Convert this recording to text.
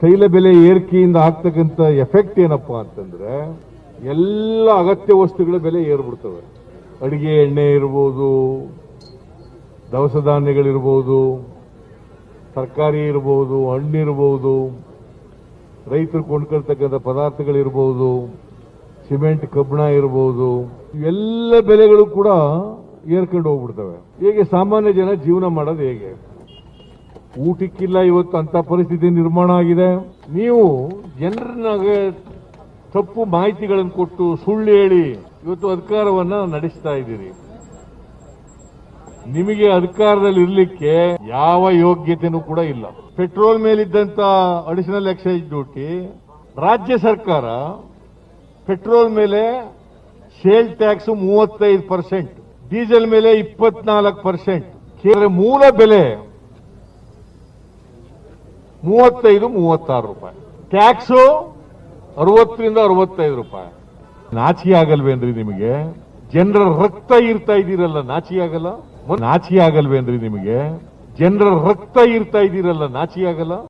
ತೈಲ ಬೆಲೆ ಏರಿಕೆಯಿಂದ ಆಗ್ತಕ್ಕಂಥ ಎಫೆಕ್ಟ್ ಏನಪ್ಪಾ ಅಂತಂದ್ರೆ ಎಲ್ಲ ಅಗತ್ಯ ವಸ್ತುಗಳ ಬೆಲೆ ಏರ್ಬಿಡ್ತವೆ. ಅಡಿಗೆ ಎಣ್ಣೆ ಇರ್ಬೋದು, ದವಸ ಧಾನ್ಯಗಳಿರ್ಬೋದು, ತರಕಾರಿ ಇರ್ಬೋದು, ಹಣ್ಣಿರ್ಬೋದು, ರೈತರು ಕೊಂಡ್ಕೊಳ್ತಕ್ಕಂಥ ಪದಾರ್ಥಗಳಿರ್ಬೋದು, ಸಿಮೆಂಟ್ ಕಬ್ಬಣ ಇರ್ಬೋದು, ಇವೆಲ್ಲ ಬೆಲೆಗಳು ಕೂಡ ಏರ್ಕೊಂಡು ಹೋಗ್ಬಿಡ್ತವೆ. ಹೇಗೆ ಸಾಮಾನ್ಯ ಜನ ಜೀವನ ಮಾಡೋದು ಹೇಗೆ? ಊಟಕ್ಕಿಲ್ಲ ಇವತ್ತು ಅಂತ ಪರಿಸ್ಥಿತಿ ನಿರ್ಮಾಣ ಆಗಿದೆ. ನೀವು ಜನರನ್ನಾಗ ತಪ್ಪು ಮಾಹಿತಿಗಳನ್ನು ಕೊಟ್ಟು ಸುಳ್ಳು ಹೇಳಿ ಇವತ್ತು ಅಧಿಕಾರವನ್ನ ನಡೆಸ್ತಾ ಇದ್ದೀರಿ. ನಿಮಗೆ ಅಧಿಕಾರದಲ್ಲಿ ಇರಲಿಕ್ಕೆ ಯಾವ ಯೋಗ್ಯತೆನೂ ಕೂಡ ಇಲ್ಲ. ಪೆಟ್ರೋಲ್ ಮೇಲಿದ್ದಂತ ಅಡಿಷನಲ್ ಎಕ್ಸೈಸ್ ಡ್ಯೂಟಿ, ರಾಜ್ಯ ಸರ್ಕಾರ ಪೆಟ್ರೋಲ್ ಮೇಲೆ ಸೇಲ್ ಟ್ಯಾಕ್ಸ್ 35%, ಡೀಸೆಲ್ ಮೇಲೆ 24%, ಮೂಲ ಬೆಲೆ 35-36 ರೂಪಾಯಿ, ಟ್ಯಾಕ್ಸು 60ರಿಂದ 65 ರೂಪಾಯಿ. ನಾಚಿಕೆ ಆಗಲ್ವೇನ್ರಿ ನಿಮಗೆ? ಜನರ ರಕ್ತ ಇರ್ತಾ ಇದ್ದೀರಲ್ಲ, ನಾಚಿಕೆ ಆಗಲ್ಲ? ನಾಚಿಕೆ ಆಗಲ್ವೇನ್ರಿ ನಿಮಗೆ? ಜನರ ರಕ್ತ ಇರ್ತಾ ಇದ್ದೀರಲ್ಲ, ನಾಚಿಕೆ ಆಗಲ್ಲ?